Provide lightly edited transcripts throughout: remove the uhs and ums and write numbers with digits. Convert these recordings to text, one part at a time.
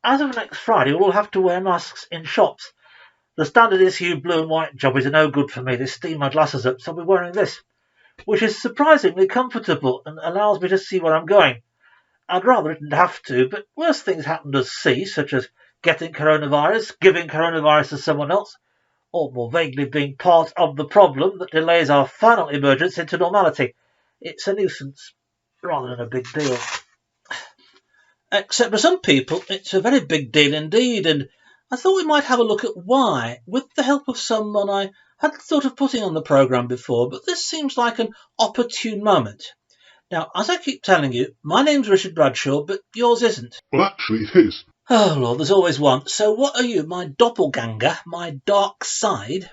As of next Friday, we'll all have to wear masks in shops. The standard issue blue and white jobbies are no good for me. They steam my glasses up, so I'll be wearing this, which is surprisingly comfortable and allows me to see where I'm going. I'd rather it didn't have to, but worse things happen to see, such as getting coronavirus, giving coronavirus to someone else, or more vaguely being part of the problem that delays our final emergence into normality. It's a nuisance rather than a big deal. Except for some people, it's a very big deal indeed, and I thought we might have a look at why, with the help of someone I had thought of putting on the programme before, but this seems like an opportune moment. Now, as I keep telling you, my name's Richard Bradshaw, but yours isn't. Well, actually, it is. Oh, Lord, there's always one. So what are you, my doppleganger, my dark side?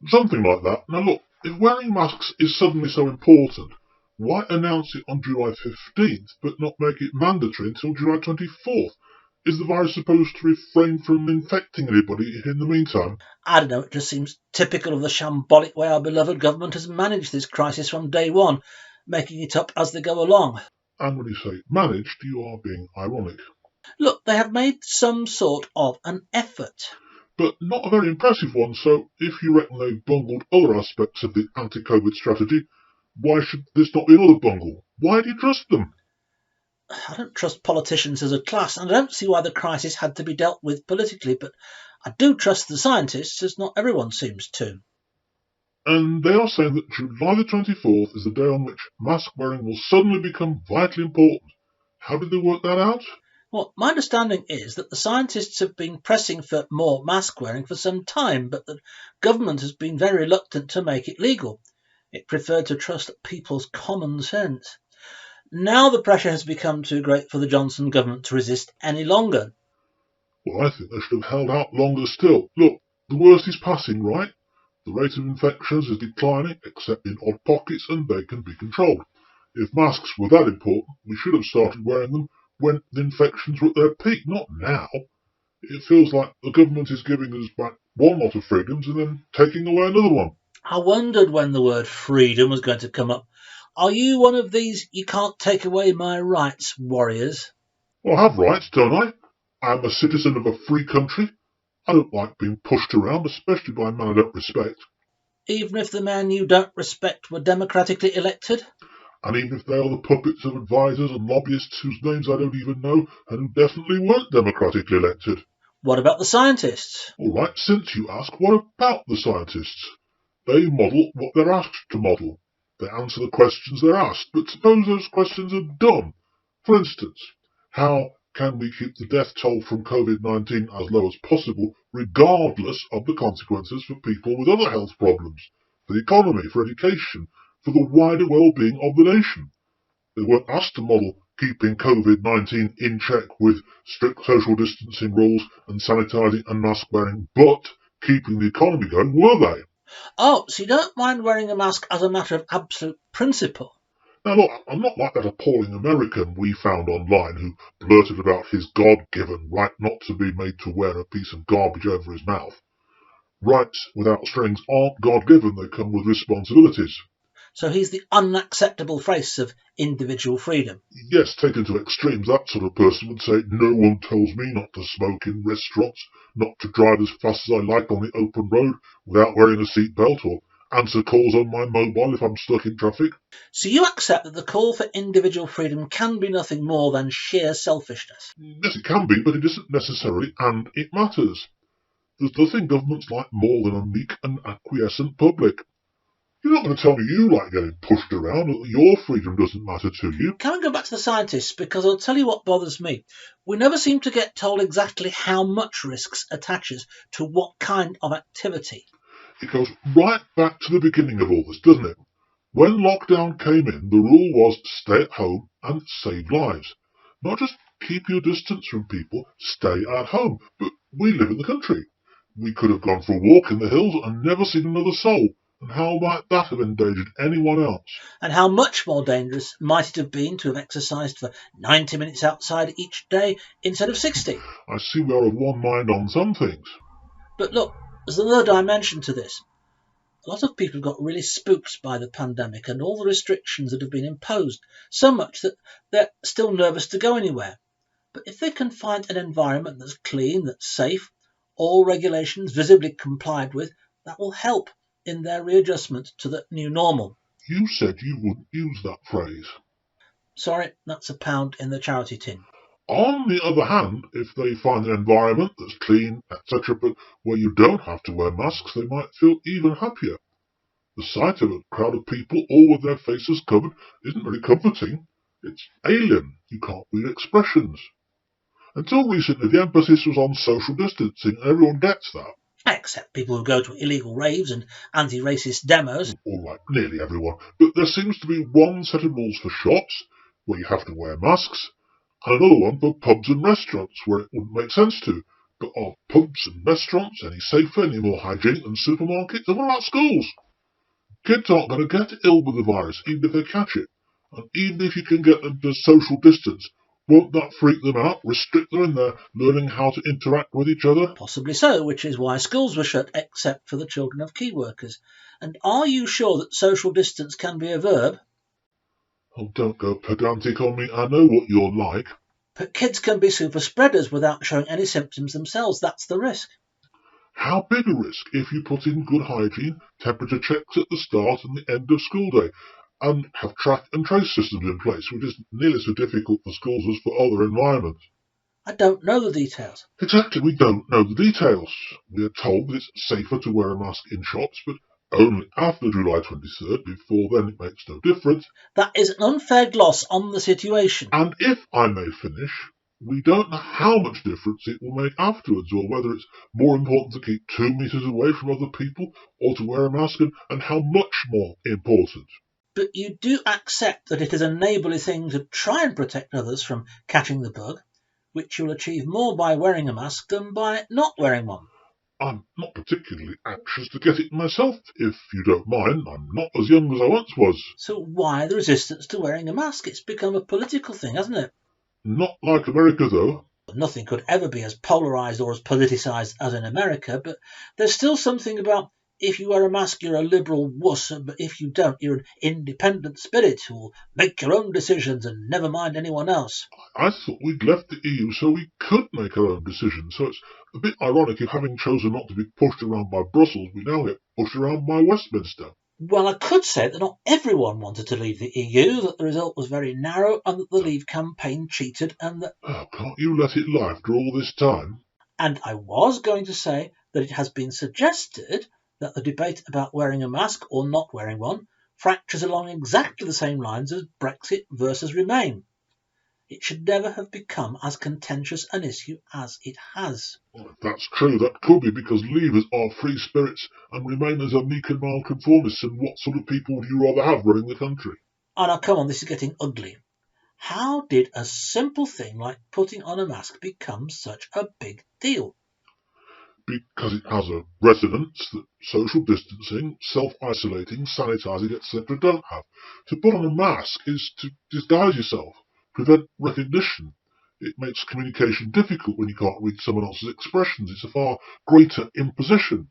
Something like that. Now look, if wearing masks is suddenly so important, why announce it on July 15th, but not make it mandatory until July 24th? Is the virus supposed to refrain from infecting anybody in the meantime? I don't know, it just seems typical of the shambolic way our beloved government has managed this crisis from day one, making it up as they go along. And when you say managed, you are being ironic. Look, they have made some sort of an effort. But not a very impressive one, so if you reckon they've bungled other aspects of the anti-COVID strategy, why should this not be another bungle? Why do you trust them? I don't trust politicians as a class, and I don't see why the crisis had to be dealt with politically, but I do trust the scientists, as not everyone seems to. And they are saying that July the 24th is the day on which mask wearing will suddenly become vitally important. How did they work that out? Well, my understanding is that the scientists have been pressing for more mask wearing for some time, but the government has been very reluctant to make it legal. It preferred to trust people's common sense. Now the pressure has become too great for the Johnson government to resist any longer. Well, I think they should have held out longer still. Look, the worst is passing, right? The rate of infections is declining, except in odd pockets, and they can be controlled. If masks were that important, we should have started wearing them when the infections were at their peak, not now. It feels like the government is giving us back one lot of freedoms and then taking away another one. I wondered when the word freedom was going to come up. Are you one of these you can't take away my rights warriors? Well, I have rights, don't I? I'm a citizen of a free country. I don't like being pushed around, especially by a man I don't respect. Even if the man you don't respect were democratically elected? And even if they are the puppets of advisers and lobbyists whose names I don't even know and who definitely weren't democratically elected. What about the scientists? All right, since you ask, what about the scientists? They model what they're asked to model. They answer the questions they're asked, but suppose those questions are dumb. For instance, how can we keep the death toll from COVID-19 as low as possible, regardless of the consequences for people with other health problems, for the economy, for education, for the wider well-being of the nation? They weren't asked to model keeping COVID-19 in check with strict social distancing rules and sanitising and mask wearing, but keeping the economy going, were they? Oh, so you don't mind wearing a mask as a matter of absolute principle? Now look, I'm not like that appalling American we found online who blurted about his God-given right not to be made to wear a piece of garbage over his mouth. Rights without strings aren't God-given, they come with responsibilities. So he's the unacceptable face of individual freedom. Yes, taken to extremes, that sort of person would say, no one tells me not to smoke in restaurants, not to drive as fast as I like on the open road without wearing a seatbelt, or answer calls on my mobile if I'm stuck in traffic. So you accept that the call for individual freedom can be nothing more than sheer selfishness? Yes, it can be, but it isn't necessary, and it matters. There's nothing governments like more than a meek and acquiescent public. You're not going to tell me you like getting pushed around, or that your freedom doesn't matter to you. Can we go back to the scientists? Because I'll tell you what bothers me. We never seem to get told exactly how much risks attaches to what kind of activity. It goes right back to the beginning of all this, doesn't it? When lockdown came in, the rule was stay at home and save lives. Not just keep your distance from people, stay at home. But we live in the country. We could have gone for a walk in the hills and never seen another soul. And how might that have endangered anyone else? And how much more dangerous might it have been to have exercised for 90 minutes outside each day instead of 60? I see we are of one mind on some things. But look, there's another dimension to this. A lot of people got really spooked by the pandemic and all the restrictions that have been imposed, so much that they're still nervous to go anywhere. But if they can find an environment that's clean, that's safe, all regulations visibly complied with, that will help in their readjustment to the new normal. You said you wouldn't use that phrase. Sorry, that's £1 in the charity tin. On the other hand, if they find an environment that's clean, etc., but where you don't have to wear masks, they might feel even happier. The sight of a crowd of people all with their faces covered isn't very comforting. It's alien. You can't read expressions. Until recently, the emphasis was on social distancing, and everyone gets that. Except people who go to illegal raves and anti-racist demos. All right, nearly everyone. But there seems to be one set of rules for shops, where you have to wear masks, and another one for pubs and restaurants, where it wouldn't make sense to. But are pubs and restaurants any safer, any more hygienic than supermarkets? And what about schools? Kids aren't going to get ill with the virus, even if they catch it. And even if you can get them to social distance, won't that freak them out, restrict them in their learning how to interact with each other? Possibly so, which is why schools were shut except for the children of key workers. And are you sure that social distance can be a verb? Oh, don't go pedantic on me, I know what you're like. But kids can be super spreaders without showing any symptoms themselves. That's the risk. How big a risk if you put in good hygiene, temperature checks at the start and the end of school day, and have track and trace systems in place, which isn't nearly so difficult for schools as for other environments? I don't know the details. Exactly, we don't know the details. We are told that it's safer to wear a mask in shops, but only after July 23rd. Before then it makes no difference. That is an unfair gloss on the situation. And if I may finish, we don't know how much difference it will make afterwards, or whether it's more important to keep 2 metres away from other people, or to wear a mask, and how much more important. But you do accept that it is a neighbourly thing to try and protect others from catching the bug, which you'll achieve more by wearing a mask than by not wearing one. I'm not particularly anxious to get it myself, if you don't mind. I'm not as young as I once was. So why the resistance to wearing a mask? It's become a political thing, hasn't it? Not like America, though. Nothing could ever be as polarised or as politicised as in America, but there's still something about if you wear a mask, you're a liberal wuss, but if you don't, you're an independent spirit who will make your own decisions and never mind anyone else. I thought we'd left the EU so we could make our own decisions, so it's a bit ironic if, having chosen not to be pushed around by Brussels, we now get pushed around by Westminster. Well, I could say that not everyone wanted to leave the EU, that the result was very narrow, and that the Leave campaign cheated, and that... Oh, can't you let it lie after all this time? And I was going to say that it has been suggested that the debate about wearing a mask or not wearing one fractures along exactly the same lines as Brexit versus Remain. It should never have become as contentious an issue as it has. Well, if that's true, that could be because Leavers are free spirits and Remainers are meek and mild conformists, and what sort of people would you rather have running the country? Oh, now come on, this is getting ugly. How did a simple thing like putting on a mask become such a big deal? Because it has a resonance that social distancing, self-isolating, sanitising, etc. don't have. To put on a mask is to disguise yourself, prevent recognition. It makes communication difficult when you can't read someone else's expressions. It's a far greater imposition.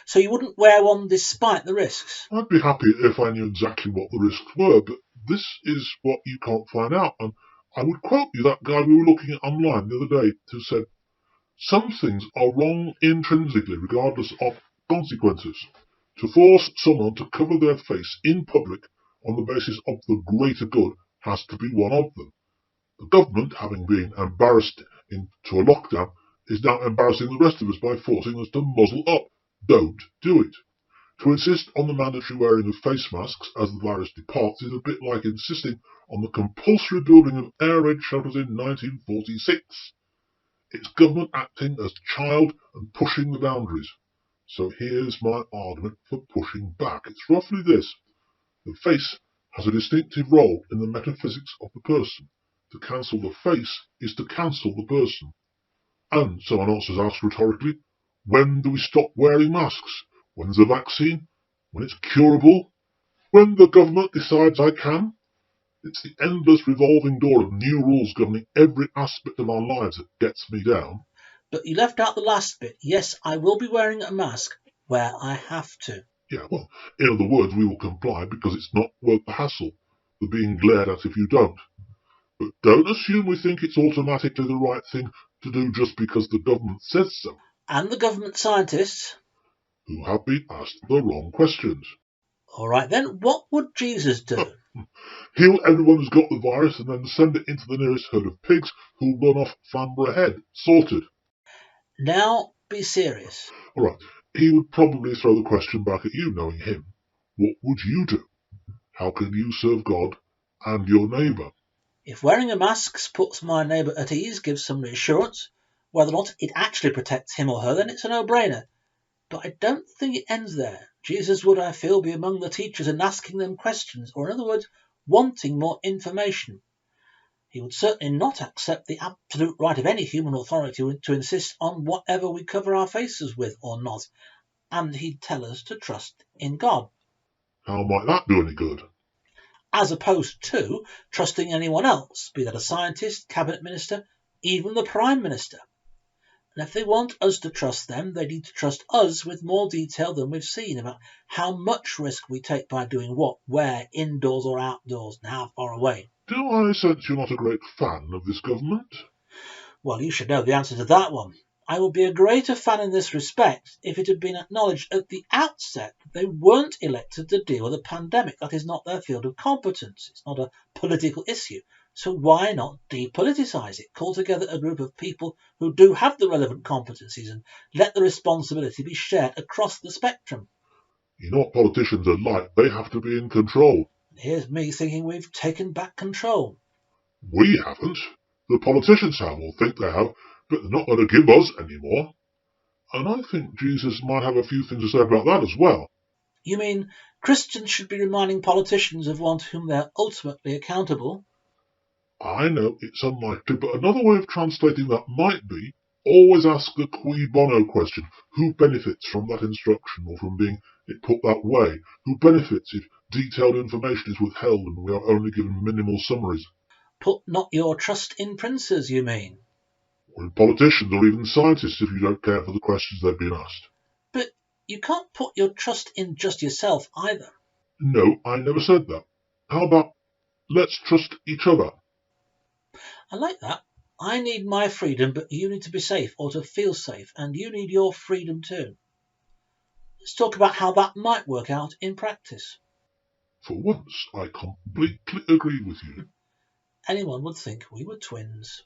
So you wouldn't wear one despite the risks? I'd be happy if I knew exactly what the risks were, but this is what you can't find out. And I would quote you that guy we were looking at online the other day who said, "Some things are wrong intrinsically, regardless of consequences. To force someone to cover their face in public on the basis of the greater good has to be one of them. The government, having been embarrassed into a lockdown, is now embarrassing the rest of us by forcing us to muzzle up. Don't do it. To insist on the mandatory wearing of face masks as the virus departs is a bit like insisting on the compulsory building of air raid shelters in 1946. It's government acting as child and pushing the boundaries. So here's my argument for pushing back. It's roughly this. The face has a distinctive role in the metaphysics of the person. To cancel the face is to cancel the person. And someone else has asked rhetorically, when do we stop wearing masks? When's the vaccine? When it's curable? When the government decides I can? It's the endless revolving door of new rules governing every aspect of our lives that gets me down. But you left out the last bit. Yes, I will be wearing a mask where I have to. Yeah, well, in other words, we will comply because it's not worth the hassle, the being glared at if you don't. But don't assume we think it's automatically the right thing to do just because the government says so. And the government scientists? Who have been asked the wrong questions. All right then, what would Jesus do? Heal everyone who's got the virus and then send it into the nearest herd of pigs who'll run off Famborough ahead. Sorted. Now, be serious. All right. He would probably throw the question back at you, knowing him. What would you do? How can you serve God and your neighbour? If wearing a mask puts my neighbour at ease, gives some reassurance, whether or not it actually protects him or her, then it's a no-brainer. But I don't think it ends there. Jesus would, I feel, be among the teachers and asking them questions, or in other words, wanting more information. He would certainly not accept the absolute right of any human authority to insist on whatever we cover our faces with or not, and he'd tell us to trust in God. How might that do any good? As opposed to trusting anyone else, be that a scientist, cabinet minister, even the prime minister. And if they want us to trust them, they need to trust us with more detail than we've seen about how much risk we take by doing what, where, indoors or outdoors, and how far away. Do I sense you're not a great fan of this government? Well, you should know the answer to that one. I would be a greater fan in this respect if it had been acknowledged at the outset that they weren't elected to deal with a pandemic. That is not their field of competence. It's not a political issue. So why not depoliticise it? Call together a group of people who do have the relevant competencies and let the responsibility be shared across the spectrum. You know what politicians are like. They have to be in control. Here's me thinking we've taken back control. We haven't. The politicians have, or think they have, but they're not going to give us any more. And I think Jesus might have a few things to say about that as well. You mean Christians should be reminding politicians of one to whom they're ultimately accountable? I know it's unlikely, but another way of translating that might be, always ask the cui bono question. Who benefits from that instruction or from being it put that way? Who benefits if detailed information is withheld and we are only given minimal summaries? Put not your trust in princes, you mean? Or in politicians or even scientists if you don't care for the questions they've been asked. But you can't put your trust in just yourself either. No, I never said that. How about let's trust each other? I like that. I need my freedom, but you need to be safe or to feel safe, and you need your freedom too. Let's talk about how that might work out in practice. For once, I completely agree with you. Anyone would think we were twins.